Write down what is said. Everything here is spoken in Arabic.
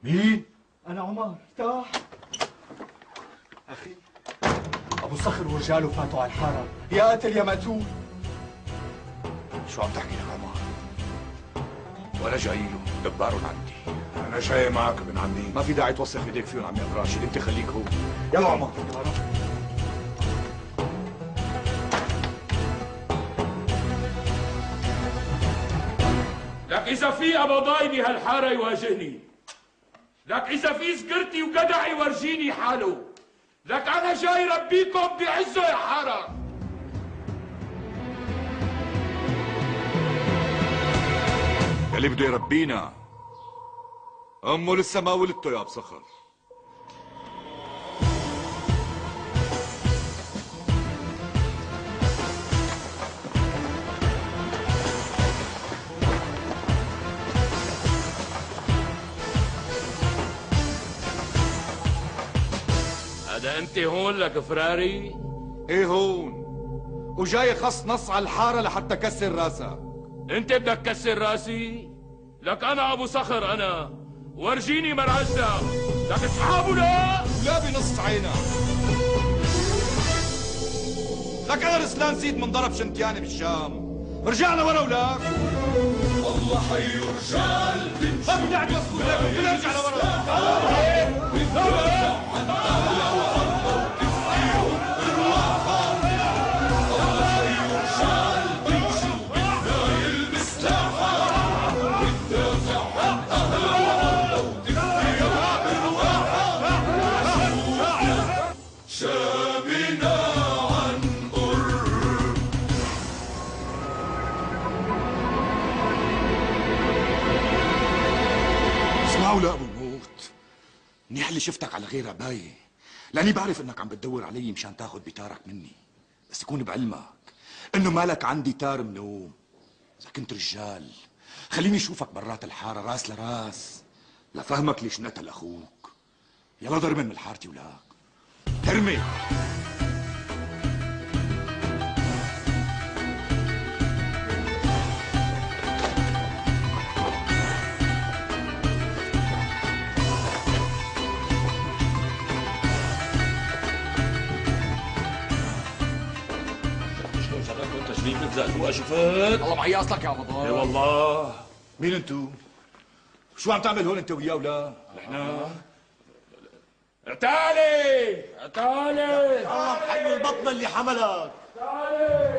مين؟ أنا عمر، افتح. أخي أبو صخر ورجاله فاتوا على الحارة، يا قاتل يا مقتول. شو عم تحكي لك عمر؟ ولا جاي له دبارهم عندي. أنا جاي معك ابن عمي. ما في داعي توسخ ايديك فيهم عمي أبو راشد، أنت خليك هو. يلا عمر. لك إذا في قبضاي بهالحارة يواجهني، لك إذا في سكرتي وجدع يورجيني حاله، لك أنا جاي ربيكم بعزه يا حارة. اللي بده يربينا أمه لسه ما ولدته يا أبو صخر. هذا أنت هون لك فراري؟ إيه هون، وجاي خص نص على الحارة لحتى كسر راسك. أنت بدك تكسر راسي؟ لك أنا أبو صخر أنا، ورجيني مرعزة، لك اصحابه لا؟ لا بنص عينك. لك أنا رسلان زيد من ضرب شنتياني بالشام. رجعنا ورا ولاك. والله حي رجال ما بدي قاعد يوصلوا لك، بدنا نرجع لورا. اسمعوا ابو الموت، منيح اللي شفتك على غير عباية، لاني بعرف انك عم بتدور علي مشان تاخذ بتارك مني، بس يكون بعلمك انه مالك عندي تار منوم. اذا كنت رجال خليني اشوفك برات الحاره راس لراس لفهمك ليش نقتل اخوك. يلا ضرب من حارتي ولاك، ارمي. شفت؟ الله معي اصلك يا رمضان. اي والله. مين انتو؟ شو عم تعمل هون انت وياه ولا؟ نحن اعتالي اعتالي الله محي البطن اللي حملك. اعتالي